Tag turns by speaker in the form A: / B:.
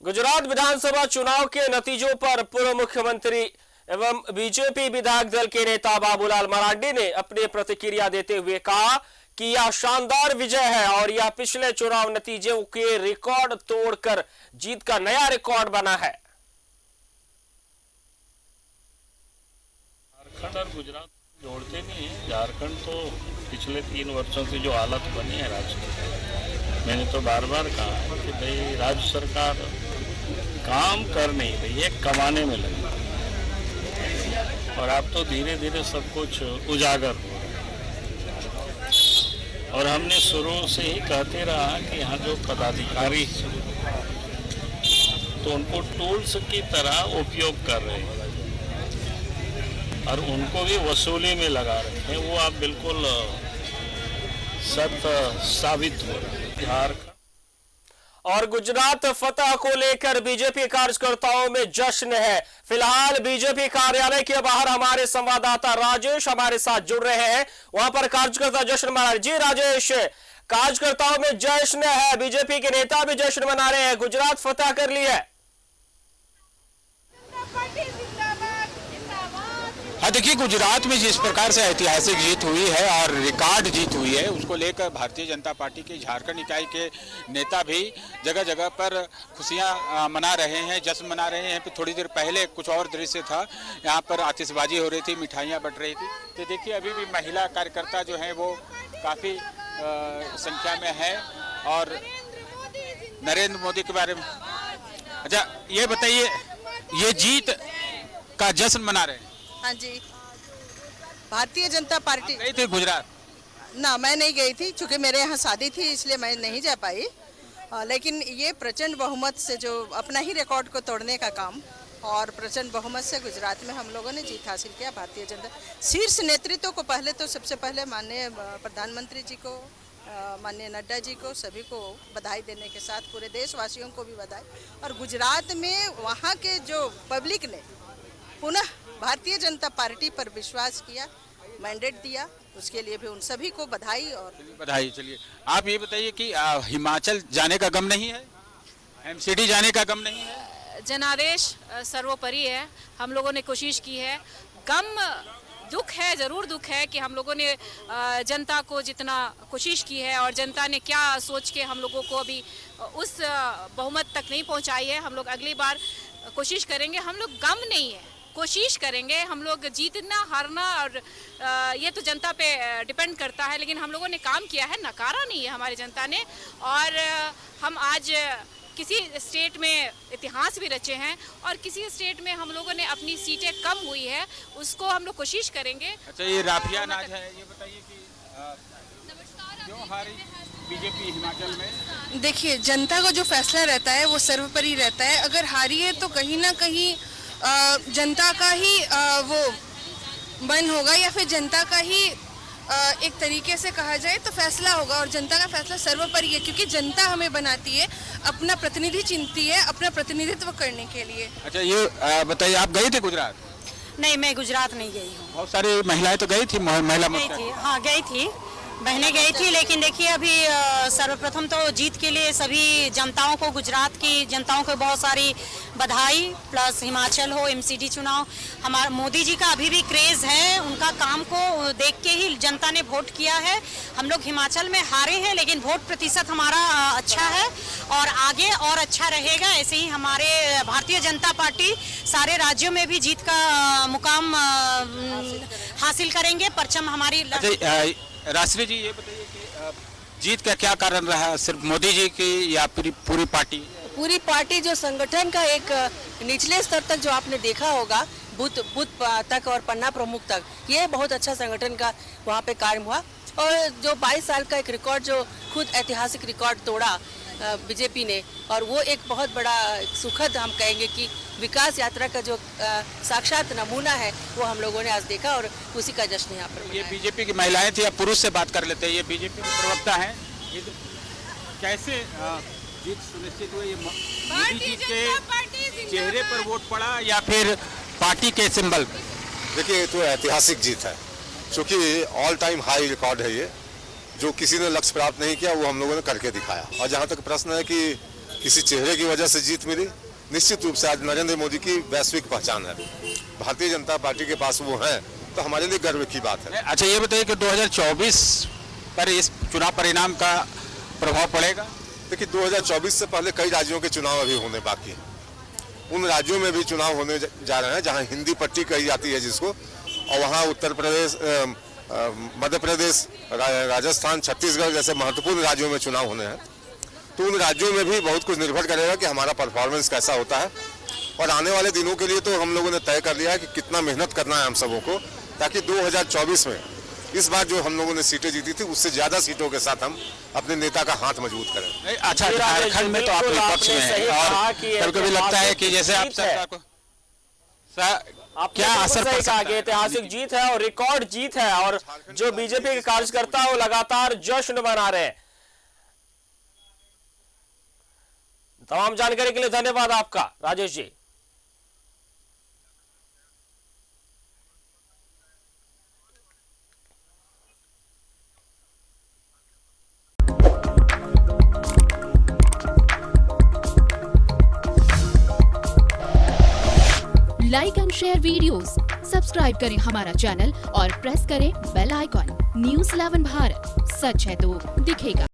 A: गुजरात विधानसभा चुनाव के नतीजों पर पूर्व मुख्यमंत्री एवं बीजेपी विधायक दल के नेता बाबूलाल मरांडी ने अपनी प्रतिक्रिया देते हुए कहा कि यह शानदार विजय है और यह पिछले चुनाव नतीजों के रिकॉर्ड तोड़कर जीत का नया रिकॉर्ड बना है।
B: झारखंड और गुजरात जोड़ते नहीं है। झारखंड तो पिछले 3 वर्षों से जो हालत बनी है राज्य में, मैंने तो बार बार कहा है कि भाई राज्य सरकार काम कर नहीं रही है, कमाने में लगी और अब तो धीरे धीरे सब कुछ उजागर हो रहा है। और हमने शुरू से ही कहते रहा कि यहाँ जो पदाधिकारी तो उनको टूल्स की तरह उपयोग कर रहे हैं और उनको भी वसूली में लगा रहे हैं। वो आप बिल्कुल सत्य साबित हो रहा है। झारखंड
A: और गुजरात फतह को लेकर बीजेपी कार्यकर्ताओं में जश्न है। फिलहाल बीजेपी कार्यालय के बाहर हमारे संवाददाता राजेश हमारे साथ जुड़ रहे हैं, वहां पर कार्यकर्ता जश्न मना रहे। जी राजेश, कार्यकर्ताओं में जश्न है, बीजेपी के नेता भी जश्न मना रहे हैं, गुजरात फतह कर ली है।
C: हाँ देखिए, गुजरात में जिस प्रकार से ऐतिहासिक जीत हुई है और रिकॉर्ड जीत हुई है, उसको लेकर भारतीय जनता पार्टी के झारखंड इकाई के नेता भी जगह जगह पर खुशियां मना रहे हैं, जश्न मना रहे हैं। थोड़ी देर पहले कुछ और दृश्य था, यहाँ पर आतिशबाजी हो रही थी, मिठाइयाँ बंट रही थी। तो देखिए अभी भी महिला कार्यकर्ता जो हैं वो काफ़ी संख्या में है और नरेंद्र मोदी के बारे में। अच्छा ये बताइए, ये जीत का जश्न मना रहे हैं?
D: हाँ जी, भारतीय जनता पार्टी
C: गई थी गुजरात?
D: ना, मैं नहीं गई थी क्योंकि मेरे यहाँ शादी थी, इसलिए मैं नहीं जा पाई। लेकिन ये प्रचंड बहुमत से जो अपना ही रिकॉर्ड को तोड़ने का काम और प्रचंड बहुमत से गुजरात में हम लोगों ने जीत हासिल किया। भारतीय जनता शीर्ष नेतृत्व को पहले तो सबसे पहले माननीय प्रधानमंत्री जी को, माननीय नड्डा जी को, सभी को बधाई देने के साथ पूरे देशवासियों को भी बधाई। और गुजरात में वहाँ के जो पब्लिक ने पुनः भारतीय जनता पार्टी पर विश्वास किया, मैंडेट दिया, उसके लिए भी उन सभी को बधाई। और
C: बधाई। चलिए आप ये बताइए कि हिमाचल जाने का गम नहीं है, एमसीडी जाने का गम नहीं है?
E: जनादेश सर्वोपरि है। हम लोगों ने कोशिश की है। गम दुख है, ज़रूर दुख है कि हम लोगों ने जनता को जितना कोशिश की है और जनता ने क्या सोच के हम लोगों को अभी उस बहुमत तक नहीं पहुंचाई है। हम लोग अगली बार कोशिश करेंगे। हम लोग गम नहीं है, कोशिश करेंगे। हम लोग जीतना हारना और ये तो जनता पे डिपेंड करता है, लेकिन हम लोगों ने काम किया है, नकारा नहीं है हमारी जनता ने। और हम आज किसी स्टेट में इतिहास भी रचे हैं और किसी स्टेट में हम लोगों ने अपनी सीटें कम हुई है, उसको हम लोग कोशिश करेंगे।
C: अच्छा ये राफिया नाच है, ये बताइए कि क्यों हारी बीजेपी हिमाचल में?
F: देखिए, जनता का जो फैसला रहता है वो सर्वोपरि रहता है। अगर हारी है तो कहीं ना कहीं जनता का ही वो मन होगा या फिर जनता का ही एक तरीके से कहा जाए तो फैसला होगा। और जनता का फैसला सर्वोपरि है क्योंकि जनता हमें बनाती है, अपना प्रतिनिधि चुनती है अपना प्रतिनिधित्व करने के लिए।
C: अच्छा ये बताइए, आप गए थे गुजरात?
G: नहीं, मैं गुजरात नहीं गई हूँ।
C: बहुत सारी महिलाएं तो गई थी, महिला मोर्चा
G: गई थी। हाँ गई थी, बहनें गई थी। लेकिन देखिए अभी सर्वप्रथम तो जीत के लिए सभी जनताओं को, गुजरात की जनताओं को बहुत सारी बधाई। प्लस हिमाचल हो, एमसीडी चुनाव, हमारा मोदी जी का अभी भी क्रेज़ है, उनका काम को देख के ही जनता ने वोट किया है। हम लोग हिमाचल में हारे हैं लेकिन वोट प्रतिशत हमारा अच्छा है और आगे और अच्छा रहेगा। ऐसे ही हमारे भारतीय जनता पार्टी सारे राज्यों में भी जीत का मुकाम हासिल करेंगे। परचम हमारी।
C: राष्ट्रीय जी ये बताइए कि जीत का क्या कारण रहा, सिर्फ मोदी जी की या पूरी पार्टी?
D: पूरी पार्टी जो संगठन का एक निचले स्तर तक जो आपने देखा होगा, बूथ तक और पन्ना प्रमुख तक, ये बहुत अच्छा संगठन का वहाँ पे कार्य हुआ। और जो 22 साल का एक रिकॉर्ड, जो खुद ऐतिहासिक रिकॉर्ड तोड़ा बीजेपी ने, और वो एक बहुत बड़ा सुखद, हम कहेंगे कि विकास यात्रा का जो साक्षात नमूना है वो हम लोगों ने आज देखा और उसी का जश्न यहाँ पर।
C: ये बीजेपी की महिलाएं थी, अब पुरुष से बात कर लेते हैं। ये बीजेपी के प्रवक्ता हैं, कैसे जीत सुनिश्चित हुई? ये मोदी जी के चेहरे पर वोट पड़ा या फिर पार्टी के सिंबल पे?
H: देखिए ये तो ऐतिहासिक जीत है, क्योंकि ऑल टाइम हाई रिकॉर्ड है ये, जो किसी ने लक्ष्य प्राप्त नहीं किया वो हम लोगों ने करके दिखाया। और जहाँ तक प्रश्न है कि किसी चेहरे की वजह से जीत मिली। निश्चित रूप से आज नरेंद्र मोदी की वैश्विक पहचान है। भारतीय जनता पार्टी के पास वो है तो हमारे लिए गर्व की बात है।
C: अच्छा, ये बताइए कि 2024 पर इस चुनाव परिणाम का प्रभाव पड़ेगा?
H: देखिए, 2024 से पहले कई राज्यों के चुनाव अभी होने बाकी हैं। उन राज्यों में भी चुनाव होने जा रहे हैं जहां हिंदी पट्टी कही जाती है जिसको, और वहां उत्तर प्रदेश, मध्य प्रदेश, राजस्थान, छत्तीसगढ़ जैसे महत्वपूर्ण राज्यों में चुनाव होने हैं। तो उन राज्यों में भी बहुत कुछ निर्भर करेगा कि हमारा परफॉर्मेंस कैसा होता है। और आने वाले दिनों के लिए तो हम लोगों ने तय कर लिया है कि कितना मेहनत करना है हम सबों को, ताकि 2024 में इस बार जो हम लोगों ने सीटें जीती थी उससे ज्यादा सीटों के साथ हम अपने नेता का हाथ मजबूत करें।
C: अच्छा, झारखंड में तो आप विपक्ष में हैं और कभी-कभी लगता है कि जैसे आप सरकार को क्या असर पड़ सकता है?
A: ऐतिहासिक जीत है और रिकॉर्ड जीत है, और जो बीजेपी के कार्यकर्ता वो लगातार जश्न मना रहे हैं। तमाम जानकारी के लिए धन्यवाद आपका Rajesh ji.
I: Like and share videos, subscribe करें हमारा चैनल और प्रेस करें बेल आइकॉन। न्यूज़ 11 भारत, सच है तो दिखेगा।